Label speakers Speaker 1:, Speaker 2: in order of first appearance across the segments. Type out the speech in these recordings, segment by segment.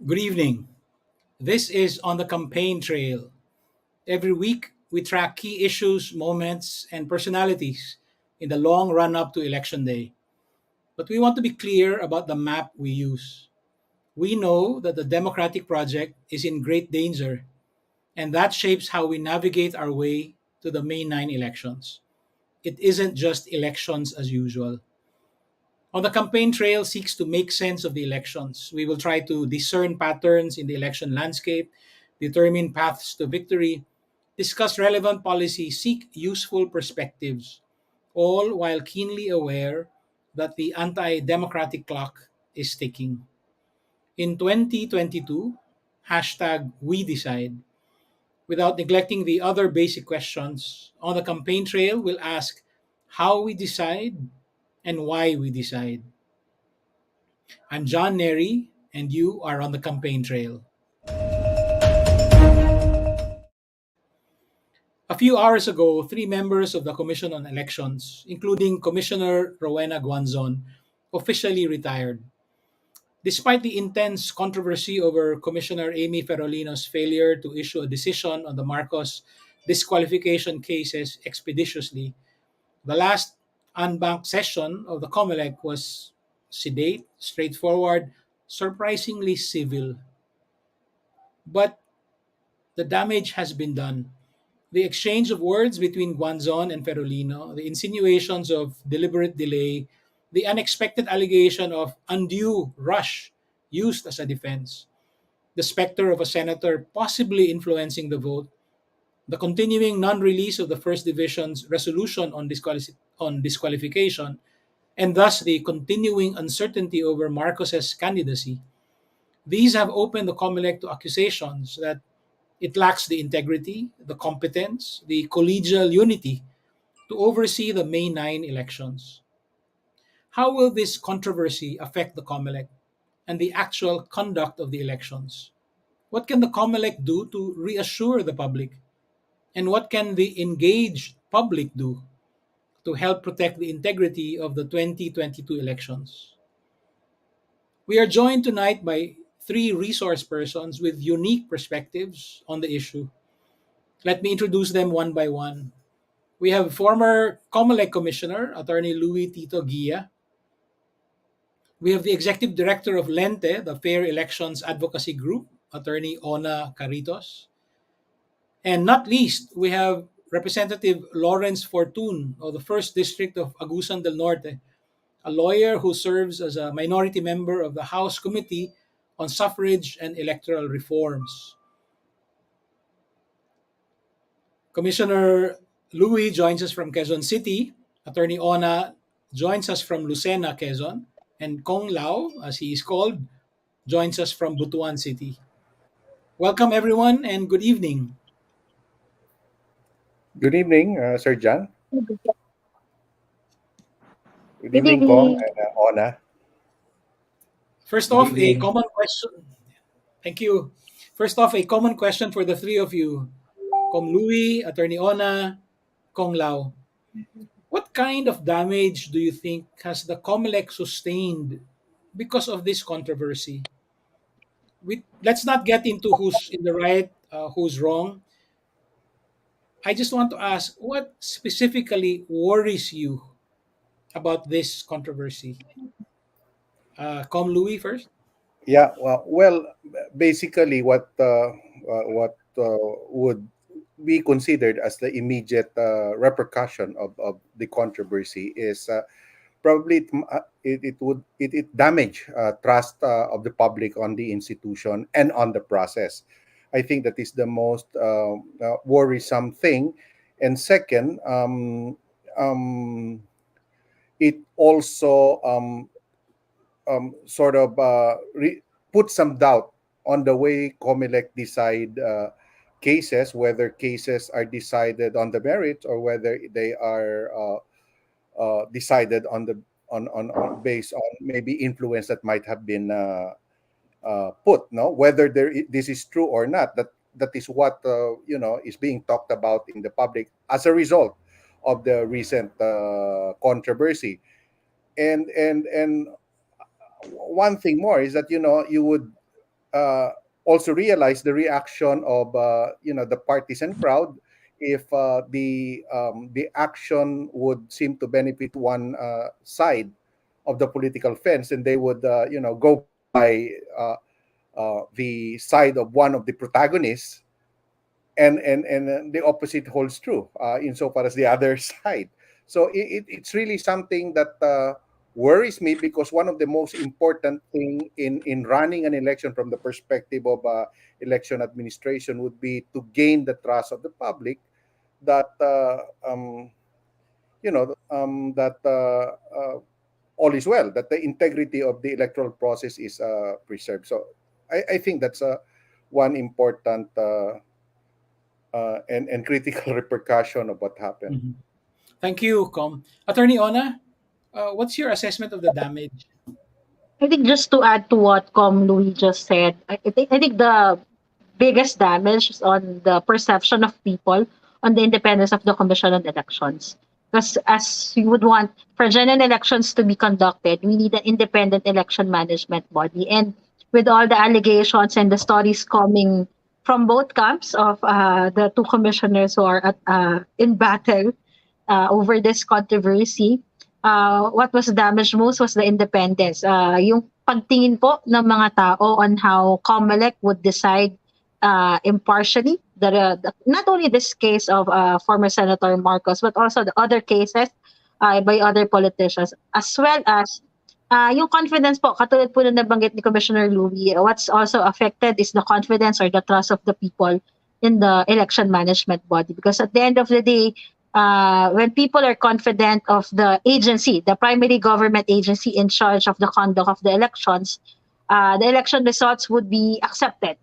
Speaker 1: Good evening. This is On the Campaign Trail. Every week, we track key issues, moments, and personalities in the long run up to Election Day. But we want to be clear about the map we use. We know that the democratic project is in great danger, and that shapes how we navigate our way to the May 9 elections. It isn't just elections as usual. On the campaign trail seeks to make sense of the elections. We will try to discern patterns in the election landscape, determine paths to victory, discuss relevant policies, seek useful perspectives, all while keenly aware that the anti democratic clock is ticking. In 2022, hashtag we decide. Without neglecting the other basic questions, on the campaign trail, we'll ask how we decide and why we decide. I'm John Nery, and you are on the campaign trail. A few hours ago, three members of the Commission on Elections, including Commissioner Rowena Guanzon, officially retired. Despite the intense controversy over Commissioner Amy Ferolino's failure to issue a decision on the Marcos disqualification cases expeditiously, the last unbanked session of the Comelec was sedate, straightforward, surprisingly civil. But the damage has been done. The exchange of words between Guanzon and Ferolino, the insinuations of deliberate delay, the unexpected allegation of undue rush used as a defense, the specter of a senator possibly influencing the vote, the continuing non release of the First Division's resolution on, on disqualification, and thus the continuing uncertainty over Marcos's candidacy. These have opened the COMELEC to accusations that it lacks the integrity, the competence, the collegial unity to oversee the May 9 elections. How will this controversy affect the COMELEC and the actual conduct of the elections? What can the COMELEC do to reassure the public? And what can the engaged public do to help protect the integrity of the 2022 elections? We are joined tonight by three resource persons with unique perspectives on the issue. Let me introduce them one by one. We have former Comelec Commissioner, Attorney Louis Tito Guia. We have the Executive Director of Lente, the Fair Elections Advocacy Group, Attorney Ona Caritos. And not least, we have Representative Lawrence Fortun of the 1st District of Agusan del Norte, a lawyer who serves as a minority member of the House Committee on Suffrage and Electoral Reforms. Commissioner Louis joins us from Quezon City. Attorney Ona joins us from Lucena, Quezon. And Kong Lao, as he is called, joins us from Butuan City. Welcome, everyone, and good evening.
Speaker 2: Good evening, Sir John. Good
Speaker 3: Good
Speaker 2: evening, Kong
Speaker 3: evening.
Speaker 2: and Ona.
Speaker 1: First
Speaker 4: Good
Speaker 1: off, a
Speaker 4: evening.
Speaker 1: common question. Thank you. First off, a common question for the three of you. Kong Louis, Attorney Ona, Kong Lao. What kind of damage do you think has the COMELEC sustained because of this controversy? Let's not get into who's in the right, who's wrong. I just want to ask, what specifically worries you about this controversy? Com Louis first.
Speaker 2: Yeah, well, basically, what would be considered as the immediate repercussion of the controversy is probably it damage trust of the public on the institution and on the process. I think that is the most worrisome thing. And second, it also sort of put some doubt on the way Comelec decide cases, whether cases are decided on the merits or whether they are decided on the on based on maybe influence that might have been put. No, whether this is true or not. That is what is being talked about in the public as a result of the recent controversy. And one thing more is that you would uh, also realize the reaction of the partisan crowd if the action would seem to benefit one side of the political fence, and they would go by the side of one of the protagonists, and the opposite holds true insofar as the other side. So it's really something that worries me, because one of the most important thing in running an election from the perspective of election administration would be to gain the trust of the public that that all is well, that the integrity of the electoral process is preserved. So I think that's one important and critical repercussion of what happened.
Speaker 1: Mhm. Thank you, Com. Attorney Ona, what's your assessment of the damage?
Speaker 3: I think just to add to what Com Louis just said, I think the biggest damage is on the perception of people on the independence of the Commission on Elections. Because as you would want for general elections to be conducted, we need an independent election management body. And with all the allegations and the stories coming from both camps of the two commissioners who are in battle over this controversy, what was damaged most was the independence. Yung pagtingin po ng mga tao on how Comelec would decide impartially not only this case of former Senator Marcos, but also the other cases by other politicians, as well as yung confidence po, katulad po na nabanggit ni Commissioner Louie, what's also affected is the confidence or the trust of the people in the election management body. Because at the end of the day, when people are confident of the agency, the primary government agency in charge of the conduct of the elections, the election results would be accepted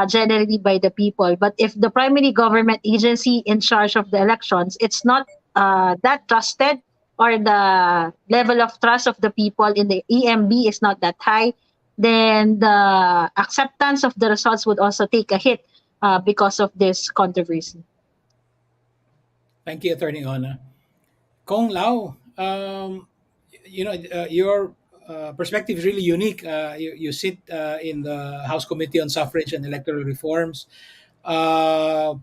Speaker 3: generally by the people. But if the primary government agency in charge of the elections, it's not that trusted, or the level of trust of the people in the EMB is not that high, then the acceptance of the results would also take a hit because of this controversy.
Speaker 1: Thank you, Attorney Ona. Kong Lao, your perspective is really unique. You sit in the House Committee on Suffrage and Electoral Reforms. Uh,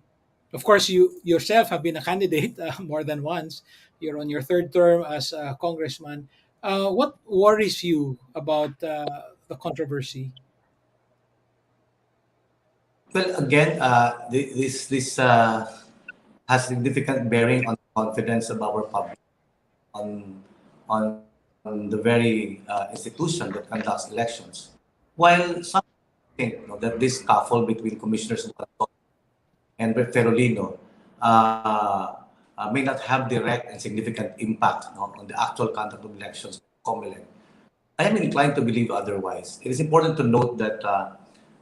Speaker 1: of course, you yourself have been a candidate more than once. You're on your third term as a congressman. What worries you about the controversy?
Speaker 4: Well, again, this has significant bearing on the confidence of our public on on the very institution that conducts elections. While some think that this scuffle between Commissioners and Ferolino may not have direct and significant impact on the actual conduct of elections. Comelec. I am inclined to believe otherwise. It is important to note that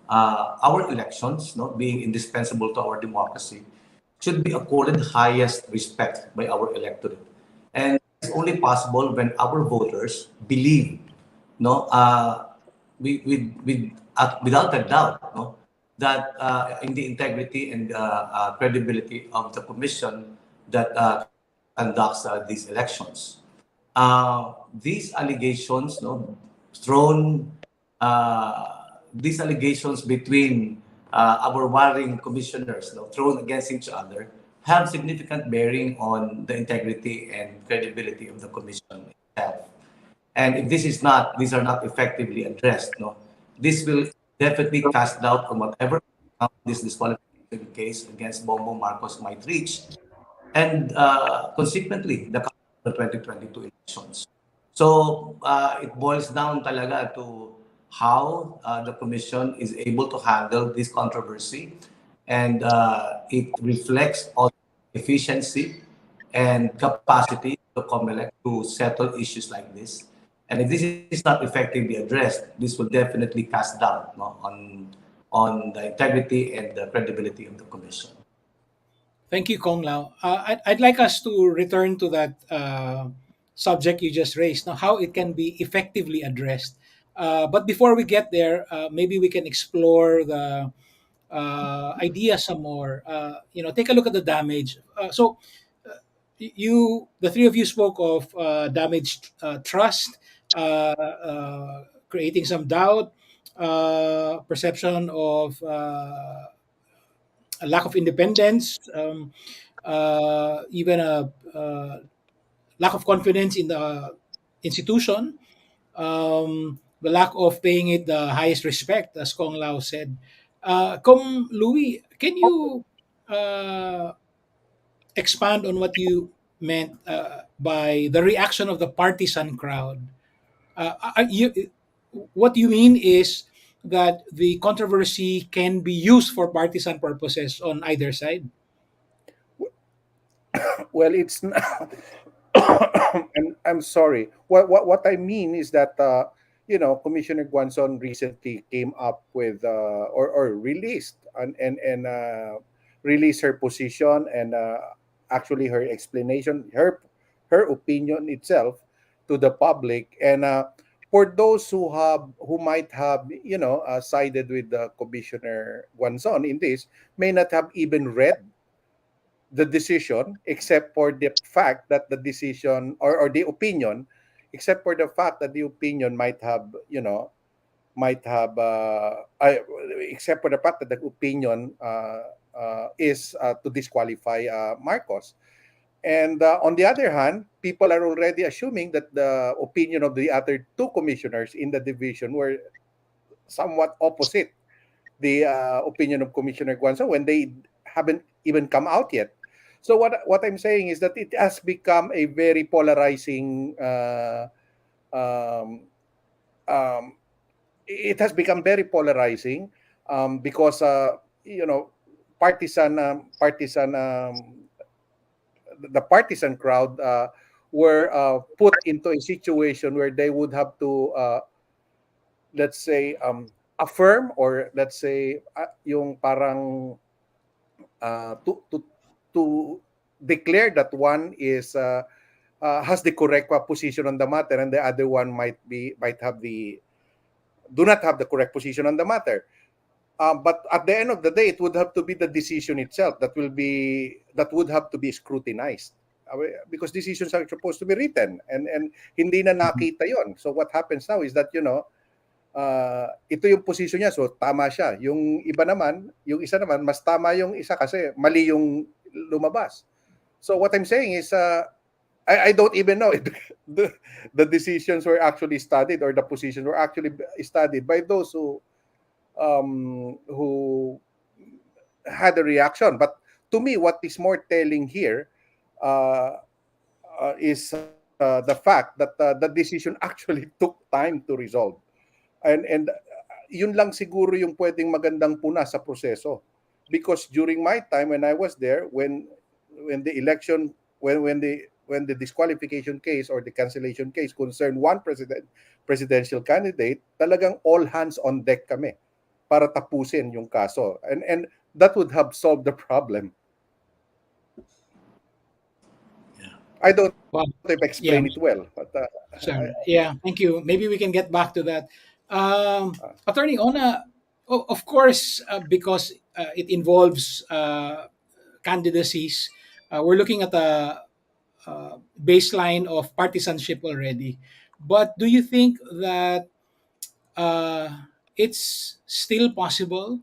Speaker 4: our elections, being indispensable to our democracy, should be accorded highest respect by our electorate. And it's only possible when our voters believe, no, without a doubt, that in the integrity and credibility of the commission that conducts these elections. These allegations, thrown, these allegations between our warring commissioners, thrown against each other, have significant bearing on the integrity and credibility of the commission itself. And if these are not effectively addressed, this will definitely cast doubt on whatever this disqualification case against Bongbong Marcos might reach, and consequently, the 2022 elections. So it boils down talaga to how the commission is able to handle this controversy, and it reflects on efficiency and capacity of Comelec to settle issues like this. And if this is not effectively addressed, this will definitely cast doubt, on the integrity and the credibility of the commission.
Speaker 1: Thank you, Kong Lao. I'd like us to return to that subject you just raised, now how it can be effectively addressed. But before we get there, maybe we can explore the idea some more. Take a look at the damage. The three of you spoke of damaged trust, creating some doubt. perception of a lack of independence, even a lack of confidence in the institution, the lack of paying it the highest respect, as Kong Lao said. Kong Louis, can you uh, expand on what you meant by the reaction of the partisan crowd? What you mean is that the controversy can be used for partisan purposes on either side.
Speaker 2: Well, it's I'm sorry. What I mean is that Commissioner Guanzon recently came up with or released and released her position and actually her explanation, her opinion itself to the public. And for those who might have sided with the Commissioner Guanzon in this, may not have even read the decision, except for the fact that the decision or the opinion, except for the fact that the opinion might have except for the fact that the opinion is to disqualify Marcos. And on the other hand, people are already assuming that the opinion of the other two commissioners in the division were somewhat opposite the opinion of Commissioner Guanzo when they haven't even come out yet. So what I'm saying is that it has become a very polarizing. Um, um, it has become very polarizing because partisan partisan the partisan crowd were put into a situation where they would have to let's say affirm, or let's say yung parang to declare that one is has the correct position on the matter, and the other one might have the do not have the correct position on the matter. But at the end of the day, it would have to be the decision itself that would have to be scrutinized. Because decisions are supposed to be written, and hindi na
Speaker 1: Mhm.
Speaker 2: nakita yon. So what happens now is that ito yung position niya, so tama siya. Yung iba naman, yung isa naman, mas tama yung isa kasi mali yung lumabas. So what I'm saying is, I don't even know if the decisions were actually studied, or the positions were actually studied by those who had a reaction. But to me, what is more telling here uh, is the fact that the decision actually took time to resolve. And yun lang siguro yung pwedeng magandang puna sa proseso, because during my time when I was there, when the election when the disqualification case or the cancellation case concerned one presidential candidate, talagang all hands on deck kami para tapusin yung kaso, and that would have solved the problem.
Speaker 4: Yeah.
Speaker 2: I don't know if I
Speaker 1: Wow.
Speaker 2: explained it well,
Speaker 1: Yeah.
Speaker 2: but
Speaker 1: Sure. Yeah. Thank you. Maybe we can get back to that. Attorney Ona, of course, because it involves candidacies, we're looking at a baseline of partisanship already. But do you think that it's still possible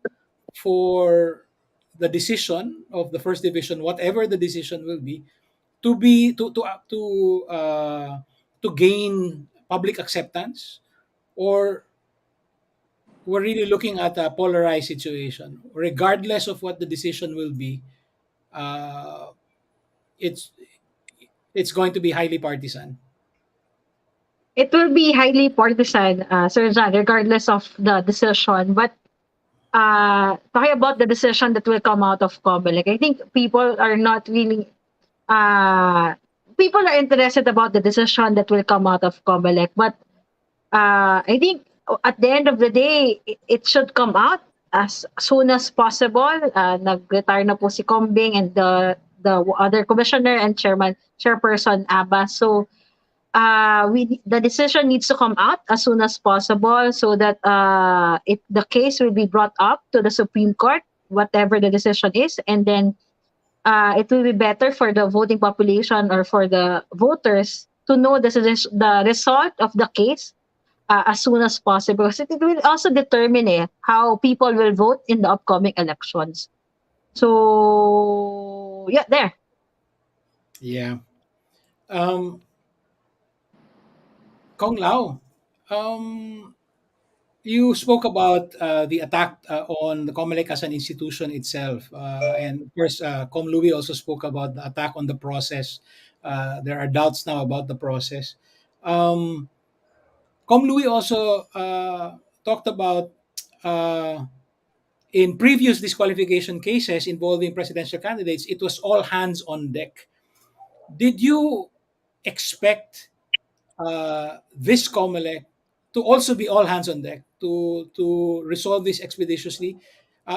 Speaker 1: for the decision of the first division, whatever the decision will be, to gain public acceptance, or we're really looking at a polarized situation, regardless of what the decision will be? Uh, it's it's going to be highly partisan.
Speaker 3: It will be highly partisan, Sir John, regardless of the decision. But talking about the decision that will come out of Comelec, I think uh, people are interested about the decision that will come out of Comelec. But I think at the end of the day, it should come out as soon as possible. Nag-retire na po si Combing and the other commissioner and chairperson Abba. So the decision needs to come out as soon as possible, so that the case will be brought up to the Supreme Court, whatever the decision is, and then it will be better for the voting population or for the voters to know the result of the case as soon as possible. Because it will also determine how people will vote in the upcoming elections. So, yeah, there.
Speaker 1: Yeah. Um, Kong Lao, um, you spoke about the attack on the Comelec as an institution itself. And of course, Com Louis also spoke about the attack on the process. There are doubts now about the process. Um, Com Louis also talked about uh, in previous disqualification cases involving presidential candidates, it was all hands on deck. Did you expect this Comelec to also be all hands on deck to resolve this expeditiously?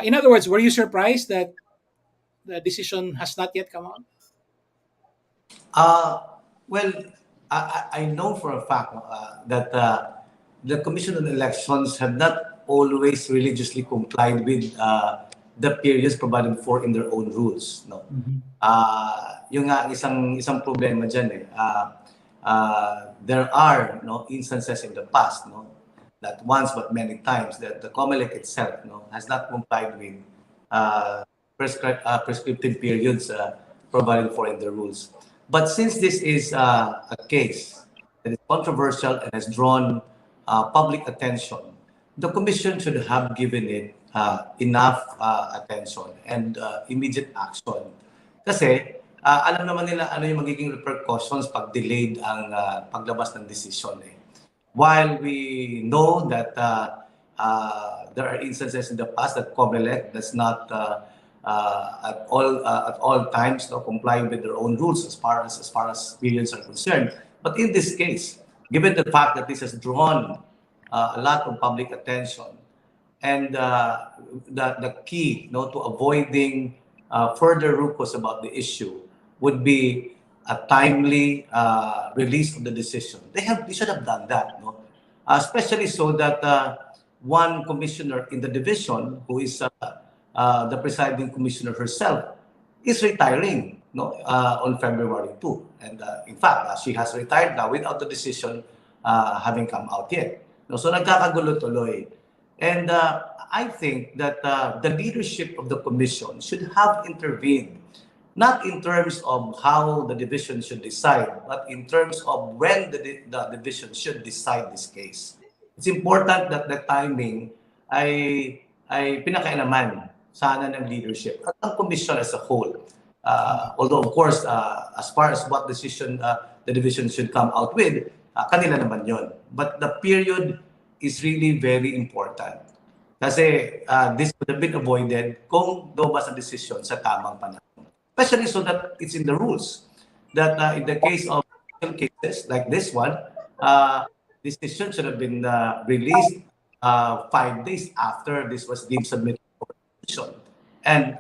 Speaker 1: In other words, were you surprised that the decision has not yet come out?
Speaker 4: Uh, well, I know for a fact that the Commission on Elections have not always religiously complied with the periods provided for in their own rules. No,
Speaker 1: Mhm.
Speaker 4: yung nga isang problema diyan eh. There are no instances in the past, no, not once but many times that the Comelec itself, no, has not complied with uh, prescriptive periods provided for in the rules. But since this is a case that is controversial and has drawn public attention, the Commission should have given it enough attention and immediate action. Kasi alam naman nila ano yung magiging repercussions pag delayed ang paglabas ng desisyon eh. While we know that there are instances in the past that Comelec does not at all times no, comply with their own rules as far as periods are concerned. But in this case, given the fact that this has drawn a lot of public attention, and the key no, to avoiding further ruckus about the issue would be a timely release of the decision. They should have done that, no? Especially so that one commissioner in the division, who is the presiding commissioner herself, is retiring no, on February 2. And in fact, she has retired now without the decision having come out yet. No, so nagkakagulo tuloy. And I think that the leadership of the commission should have intervened, not in terms of how the division should decide, but in terms of when the division should decide this case. It's important that the timing ay pinakailaman sana ng leadership at ang commission as a whole. Although, of course, as far as what decision the division should come out with, kanila naman yon. But the period is really very important. Kasi this would have been avoided kung lumabas ang decision sa tamang panahon. Especially so that it's in the rules. That in the case of cases like this one, decision should have been released 5 days after this was deemed submitted for decision. And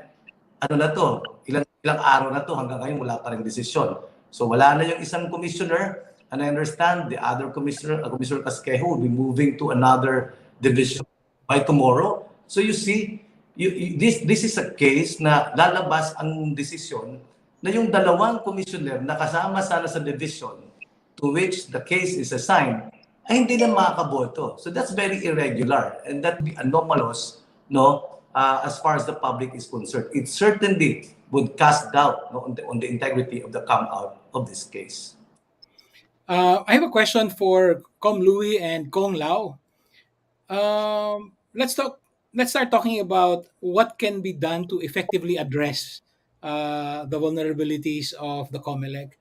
Speaker 4: ano na to, ilang araw na to, hanggang ngayon wala pa rin desisyon. So wala na yung isang commissioner, and I understand the other commissioner, Commissioner Casquejo, will be moving to another division by tomorrow. So you see, this is a case na lalabas ang desisyon na yung dalawang commissioner na kasama sana sa division to which the case is assigned ay hindi na makakaboto. So that's very irregular and that would be anomalous, no, as far as the public is concerned. It certainly would cast doubt no, on the integrity of the come out of this case.
Speaker 1: I have a question for Com Louis and Kong Lao. Let's talk. Let's start talking about what can be done to effectively address the vulnerabilities of the Comelec.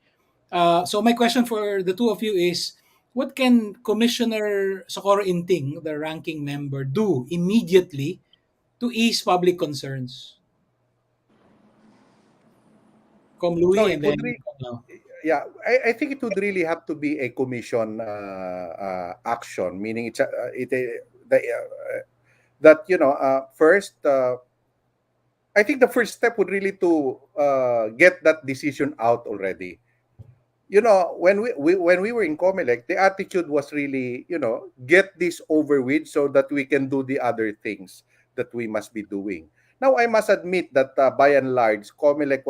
Speaker 1: So my question for the two of you is, what can Commissioner Socorro Inting, the ranking member, do immediately to ease public concerns? Com
Speaker 2: No,
Speaker 1: Louis
Speaker 2: it
Speaker 1: and
Speaker 2: would
Speaker 1: then
Speaker 2: really,
Speaker 1: Kong Lao.
Speaker 2: yeah, I think it would really have to be a commission action, meaning that first. I think the first step would really to get that decision out already. When we were in Comelec, the attitude was really, get this over with so that we can do the other things that we must be doing. Now, I must admit that by and large, Comelec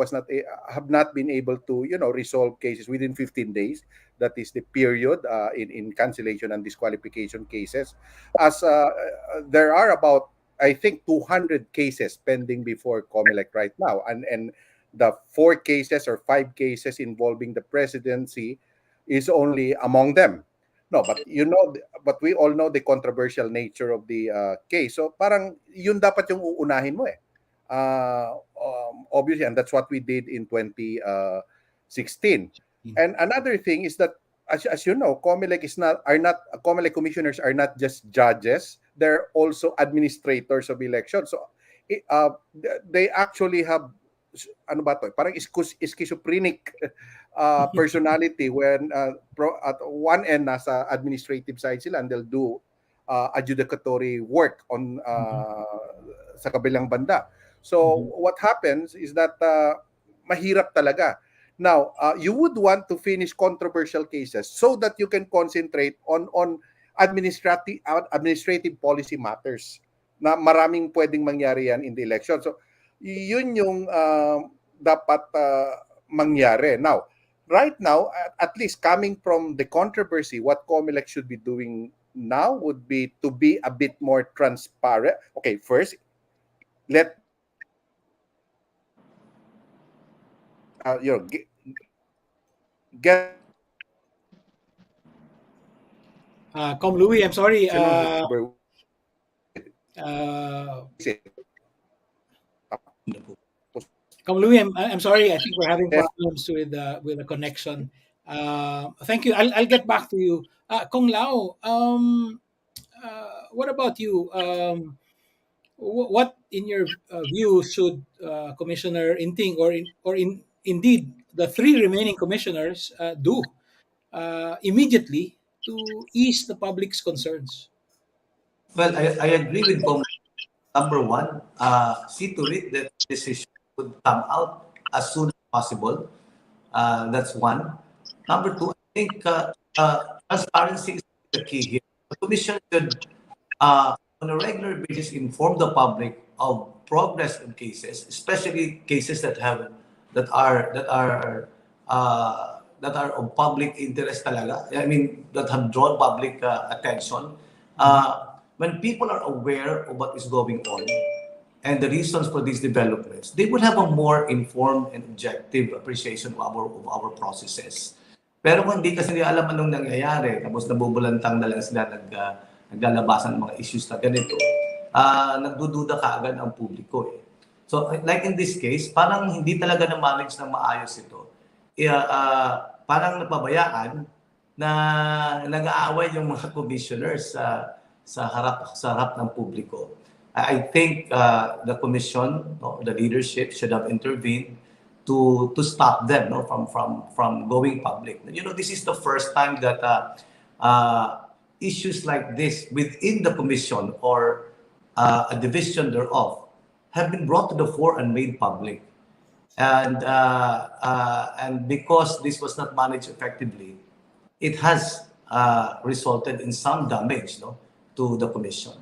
Speaker 2: have not been able to, resolve cases within 15 days. That is the period in cancellation and disqualification cases. As there are about, I think, 200 cases pending before Comelec right now, and the 4 cases or 5 cases involving the presidency is only among them. No, but but we all know the controversial nature of the case. So parang yun dapat yung uunahin mo eh. Obviously, and that's what we did in 2016. And another thing is that, as you know, Comelec commissioners are not just judges; they're also administrators of elections. So they actually have ano ba to? Parang schizophrenic personality when at one end nasa administrative side sila and they'll do adjudicatory work on sa kabilang banda. So what happens is that mahirap talaga. Now, you would want to finish controversial cases so that you can concentrate on administrative policy matters na maraming pwedeng mangyari yan in the election. So yun yung dapat mangyari. Now, right now, at least coming from the controversy, what Comelec should be doing now would be to be a bit more transparent. Okay, first, let get
Speaker 1: Com Louis, I'm sorry.
Speaker 2: who
Speaker 1: Com Louis, I'm sorry. I think we're having problems with the connection. Thank you. I'll get back to you. Kong Lao, what about you? What, in your view, should Commissioner Inting indeed the 3 remaining commissioners do immediately to ease the public's concerns?
Speaker 4: Well, I agree with Comelec. Number one, see to it that decision would come out as soon as possible. That's one. Number two, I think transparency is the key here. The Commission should, on a regular basis, inform the public of progress in cases, especially cases that are of public interest talaga. I mean, that have drawn public attention. When people are aware of what is going on and the reasons for these developments, they would have a more informed and objective appreciation of our processes. Pero kung hindi kasi nila alam anong nangyayari, tapos nabubulantang na lang sila naglalabasan ng mga issues na ganito, nagdududa kaagad ang publiko eh. So, like in this case, parang hindi talaga na-manage ng maayos ito. Parang napabayaan na nag-aaway yung mga commissioners sa harap ng publiko. I think the commission, the leadership should have intervened to stop them from going public. This is the first time that issues like this within the commission or a division thereof have been brought to the fore and made public. And because this was not managed effectively, it has resulted in some damage, to the commission.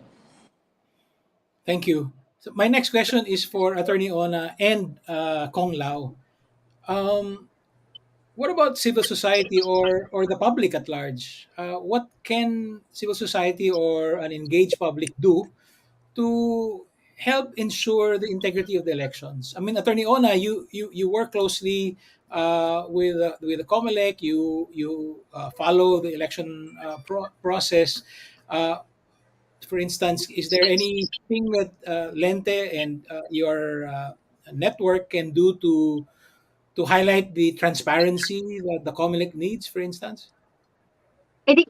Speaker 1: Thank you. So my next question is for Attorney Ona and Kong Lao. What about civil society or the public at large? What can civil society or an engaged public do to help ensure the integrity of the elections? I mean, Attorney Ona, you work closely with the Comelec. You follow the election process. For instance, is there anything that Lente and your network can do to highlight the transparency that the Comelec needs, for instance?
Speaker 3: I think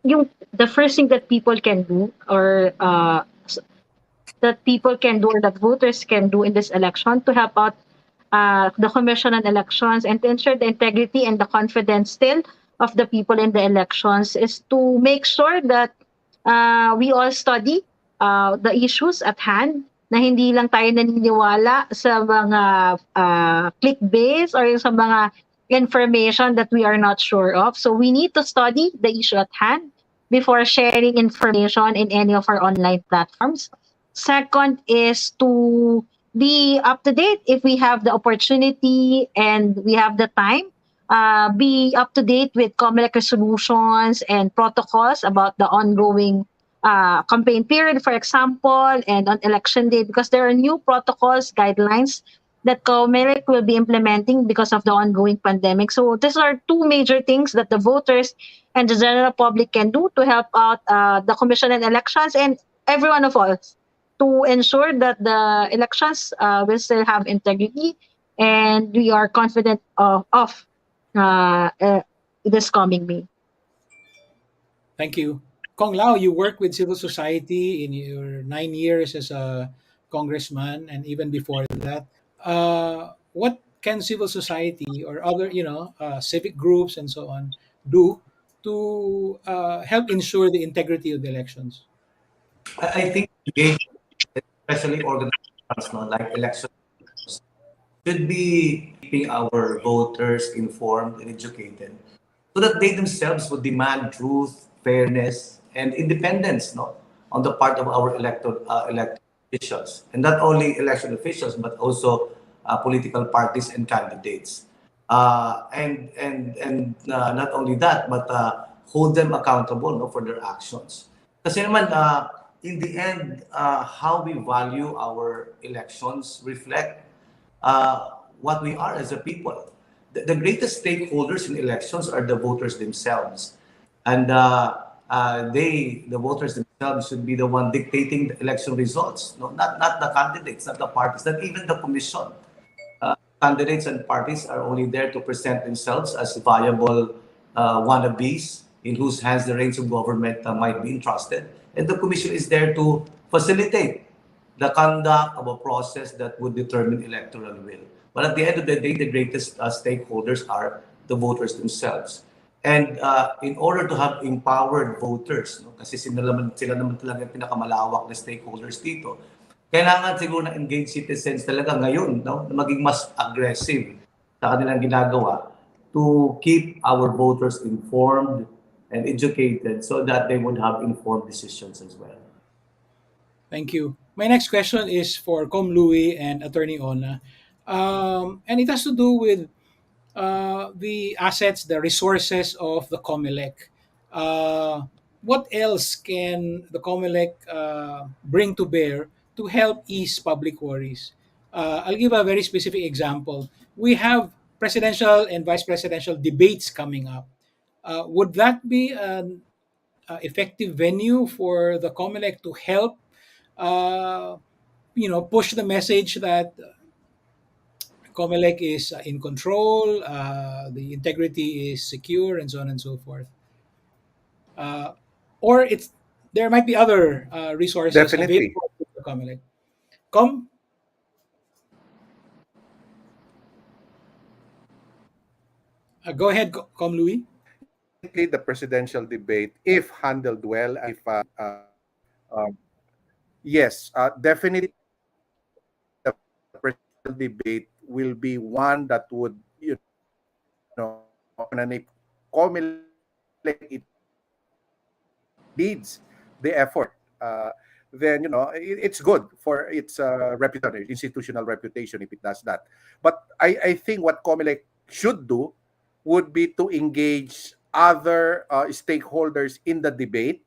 Speaker 3: the first thing that people can do, or that voters can do in this election to help out the Commission on Elections and to ensure the integrity and the confidence still of the people in the elections, is to make sure that we all study the issues at hand, na hindi lang tayo naniniwala sa mga clickbait or sa mga information that we are not sure of. So we need to study the issue at hand before sharing information in any of our online platforms. Second is to be up to date if we have the opportunity and we have the time. Be up to date with Comelec resolutions and protocols about the ongoing campaign period, for example, and on election day, because there are new protocols, guidelines that Comelec will be implementing because of the ongoing pandemic. So these are two major things that the voters and the general public can do to help out the Commission on Elections and every one of us to ensure that the elections will still have integrity, and we are confident of this coming May.
Speaker 1: Thank you. Kong Lao, you work with civil society in your 9 years as a congressman and even before that. What can civil society or other, civic groups and so on do to help ensure the integrity of the elections?
Speaker 4: I think engagement, especially organizations, no, like election, should be keeping our voters informed and educated so that they themselves would demand truth, fairness, and independence, no, on the part of our elected officials. And not only election officials, but also political parties and candidates. And not only that, but hold them accountable, no, for their actions. Kasi naman, in the end, how we value our elections reflect what we are as a people. The greatest stakeholders in elections are the voters themselves. And the voters themselves should be the one dictating the election results. No, not the candidates, not the parties, not even the commission. Candidates and parties are only there to present themselves as viable wannabes in whose hands the reins of government might be entrusted. And the commission is there to facilitate the conduct of a process that would determine electoral will. But at the end of the day, the greatest stakeholders are the voters themselves. And in order to have empowered voters, no, kasi sila naman talaga yung pinakamalawak na stakeholders dito, kailangan siguro na engaged citizens talaga ngayon, no, na maging mas aggressive sa kanilang ginagawa to keep our voters informed and educated so that they would have informed decisions as well.
Speaker 1: Thank you. My next question is for Com Louie and Attorney Ona. And it has to do with the assets, the resources of the Comelec. Uh, what else can the Comelec bring to bear to help ease public worries? I'll give a very specific example. We have presidential and vice presidential debates coming up. Would that be an effective venue for the Comelec to help, uh, push the message that Comelec is in control, the integrity is secure, and so on and so forth. Uh, or there might be other resources
Speaker 2: Definitely.
Speaker 1: available to Comelec. Com, go ahead, Com Louis.
Speaker 2: Definitely the presidential debate, if handled well, if um, yes, definitely the presidential debate will be one that would, and if Comelec leads the effort, then it's good for its reputation, institutional reputation if it does that. But I think what Comelec should do would be to engage other stakeholders in the debate,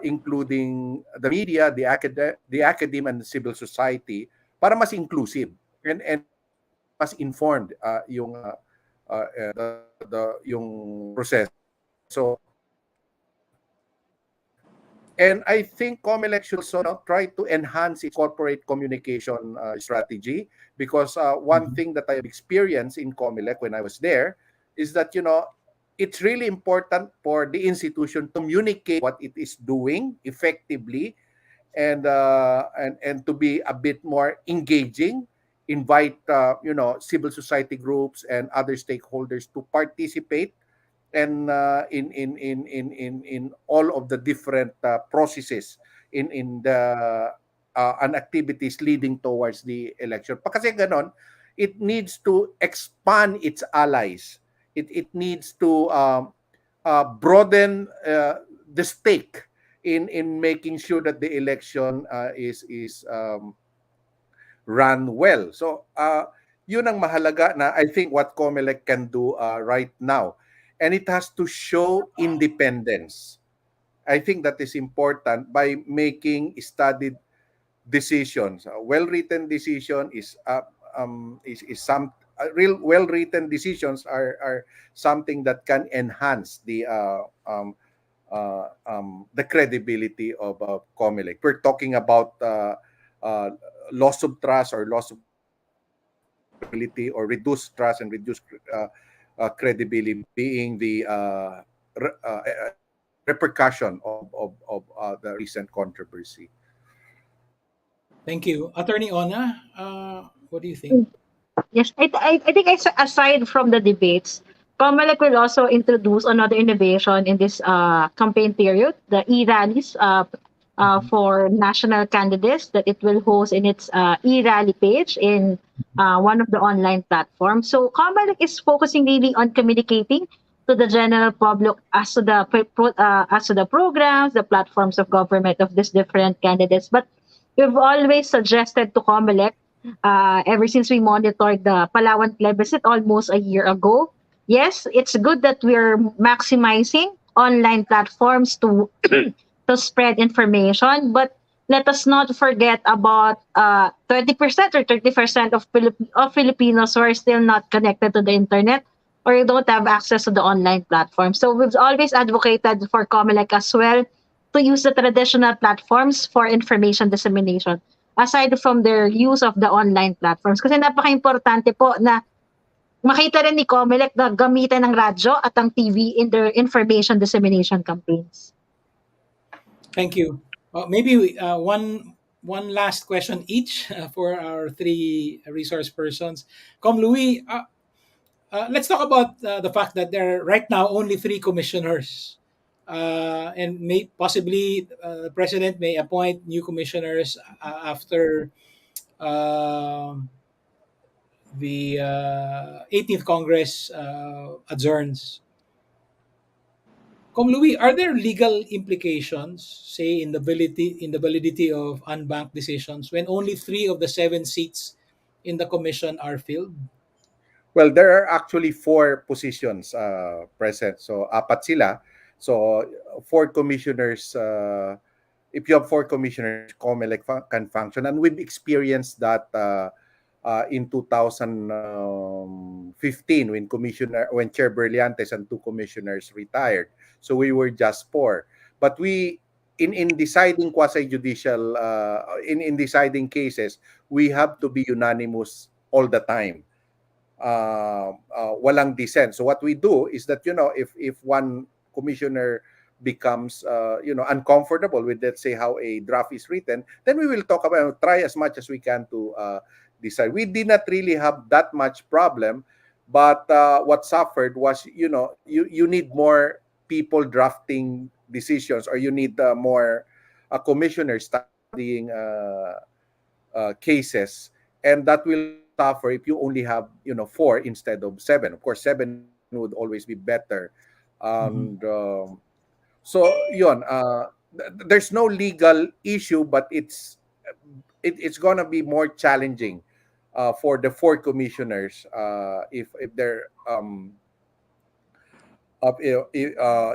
Speaker 2: including the media, the academe, and the civil society, para mas inclusive and mas informed yung proseso. And I think Comelec should also try to enhance its corporate communication strategy, because one
Speaker 1: Mhm.
Speaker 2: thing that I have experienced in Comelec when I was there is that it's really important for the institution to communicate what it is doing effectively, and to be a bit more engaging, invite civil society groups and other stakeholders to participate, and in all of the different processes in the and activities leading towards the election. Pa kasi ganon, it needs to expand its allies. It needs to broaden the stake in making sure that the election is run well. So yun ang mahalaga na I think what Comelec can do right now. And it has to show independence. I think that is important by making studied decisions. A well-written decision is some real well-written decisions are something that can enhance the credibility of Comelec. We're talking about uh, loss of trust or loss of credibility or reduced trust and reduced credibility being the repercussion of the recent controversy.
Speaker 1: Thank you. Attorney Ona, what do you think?
Speaker 3: Yes, I think aside from the debates, Comelec will also introduce another innovation in this campaign period, the e-rallies
Speaker 1: Mhm.
Speaker 3: for national candidates that it will host in its e-rally page in one of the online platforms. So Comelec is focusing really on communicating to the general public as to the programs, the platforms of government of these different candidates. But we've always suggested to Comelec ever since we monitored the Palawan plebiscite almost a year ago. Yes, it's good that we're maximizing online platforms to to spread information, but let us not forget about 20% or 30% of Filipinos who are still not connected to the internet or don't have access to the online platform. So we've always advocated for Comelec as well to use the traditional platforms for information dissemination aside from their use of the online platforms. Kasi napaka-importante po na makita rin ni Comelec na gamitan ng radyo at ang TV in their information dissemination campaigns.
Speaker 1: Thank you. Maybe one last question each for our three resource persons. Louis, let's talk about the fact that there are right now only three commissioners, and may possibly the president may appoint new commissioners after uh, the 18th Congress adjourns. Louis, are there legal implications, say in the validity of unbanked decisions, when only three of the seven seats in the commission are filled?
Speaker 2: Well, there are actually four positions present. So apat sila. So four commissioners. If you have four commissioners, COMELEC can function, and we've experienced that in 2015 when Chair Berliantes and two commissioners retired. So we were just four. But we in deciding quasi judicial in deciding cases, we have to be unanimous all the time. Walang dissent. So what we do is that if one commissioner becomes uncomfortable with, let's say, how a draft is written, then we will talk about try as much as we can to decide. We did not really have that much problem, but what suffered was you need more people drafting decisions, or you need more commissioners studying cases, and that will suffer if you only have four instead of seven. Of course, seven would always be better,
Speaker 1: Mhm.
Speaker 2: and so yun. There's no legal issue, but it's gonna be more challenging for the four commissioners if they're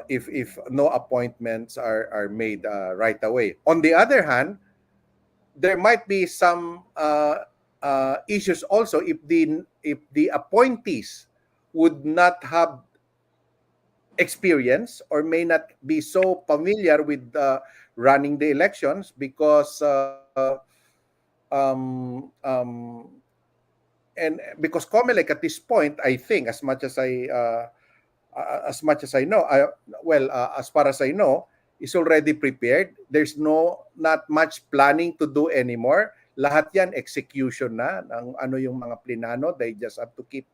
Speaker 2: if no appointments are made right away. On the other hand, there might be some issues also if the appointees would not have experience or may not be so familiar with running the elections, because um, um, because Comelec at this point, I think, as much as I know, as far as I know, is already prepared. There's not much planning to do anymore. Lahat yan execution na ng ano yung mga plinano. They just have to keep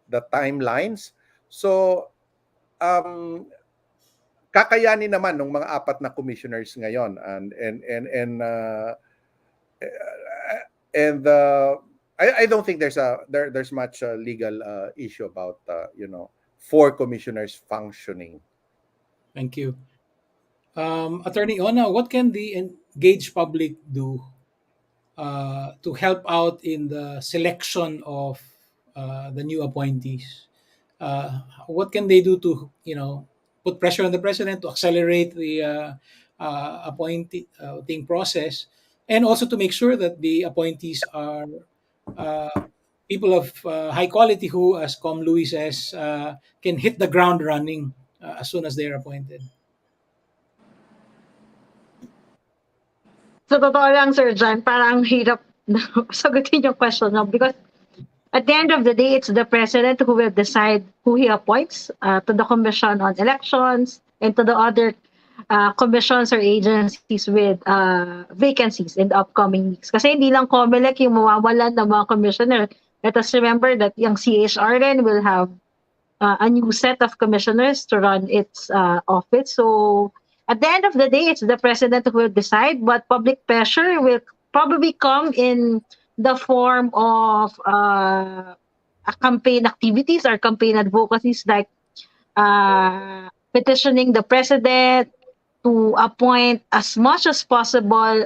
Speaker 2: the timelines. So kakayanin naman ng mga apat na commissioners ngayon, and I don't think there's much legal issue about four commissioners functioning.
Speaker 1: Thank you. Attorney Ona, what can the engaged public do to help out in the selection of the new appointees. What can they do to put pressure on the president to accelerate the appointing process, and also to make sure that the appointees are uh, people of high quality who, as Com Louis says, can hit the ground running as soon as they are appointed.
Speaker 3: So, totoo lang, Sir John, parang hirap na sagutin yung question no? Because at the end of the day, it's the president who will decide who he appoints to the Commission on Elections and to the other commissions or agencies with vacancies in the upcoming weeks. Kasi hindi lang Comelec yung mawawalan ng mga commissioner. Let us remember that yung CHR rin will have a new set of commissioners to run its office. So at the end of the day, it's the president who will decide, but public pressure will probably come in the form of campaign activities or campaign advocacies like petitioning the president to appoint as much as possible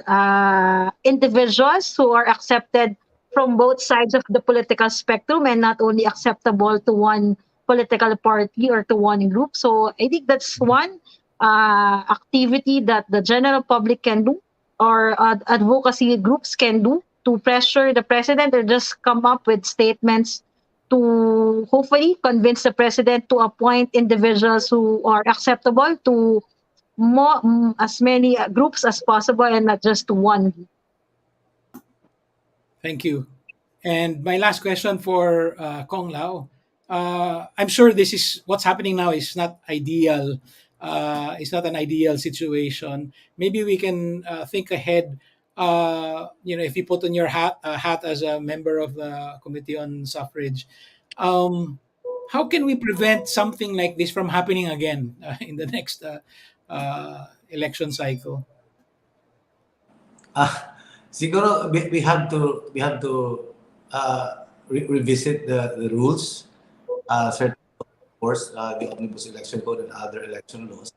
Speaker 3: individuals who are accepted from both sides of the political spectrum and not only acceptable to one political party or to one group. So I think that's one activity that the general public can do or advocacy groups can do to pressure the president or just come up with statements to hopefully convince the president to appoint individuals who are acceptable to as many groups as possible and not just to one group.
Speaker 1: Thank you. And my last question for Kong Lao. I'm sure this is what's happening now is not ideal. It's not an ideal situation. Maybe we can think ahead. If you put on your hat as a member of the Committee on Suffrage, how can we prevent something like this from happening again in the next election cycle?
Speaker 4: Siguro we have to revisit the rules, certain of course, the omnibus election code and other election laws.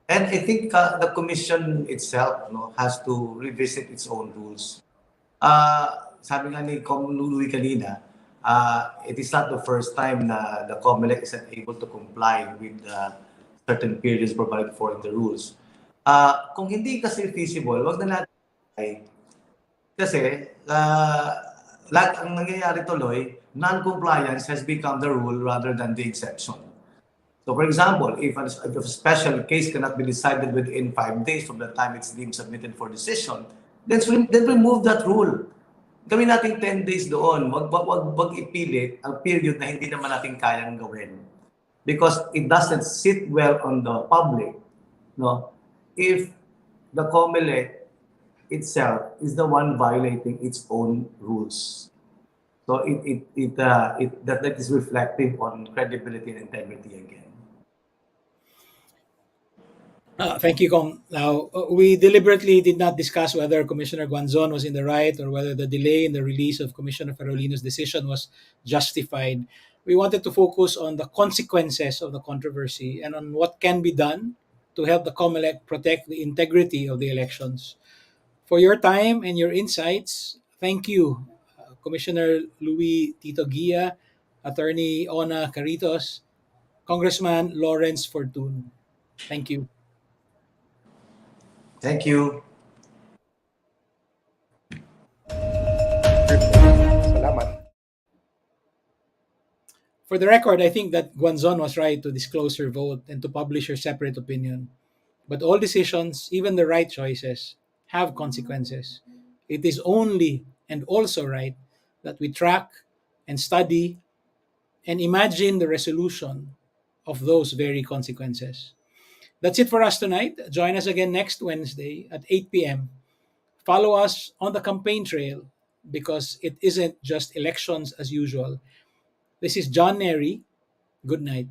Speaker 4: And I think the commission itself has to revisit its own rules. Sabi nga ni Com Louie kanina, it is not the first time na the Comelec is unable to comply with certain periods provided for in the rules. Kung hindi kasi feasible, wag na natin kasi lahat ang nangyayari tuloy, non-compliance has become the rule rather than the exception. So for example, if a special case cannot be decided within 5 days from the time it's deemed submitted for decision, then remove that rule. Gawin natin 10 days doon. Wag ipilit ang period na hindi naman natin kayang gawin. Because it doesn't sit well on the public, no? If the Comelec itself is the one violating its own rules. So that is reflective on credibility and integrity again.
Speaker 1: Thank you, Kong. Now, we deliberately did not discuss whether Commissioner Guanzon was in the right or whether the delay in the release of Commissioner Ferolino's decision was justified. We wanted to focus on the consequences of the controversy and on what can be done to help the COMELEC protect the integrity of the elections. For your time and your insights, thank you, Commissioner Louis Tito Guia, Attorney Ona Caritos, Congressman Lawrence Fortun. Thank you.
Speaker 4: Thank you.
Speaker 2: Salamat.
Speaker 1: For the record, I think that Guanzon was right to disclose her vote and to publish her separate opinion. But all decisions, even the right choices, have consequences. It is only and also right that we track and study and imagine the resolution of those very consequences. That's it for us tonight. Join us again next Wednesday at 8 p.m. Follow us on the campaign trail because it isn't just elections as usual. This is John Nery. Good night.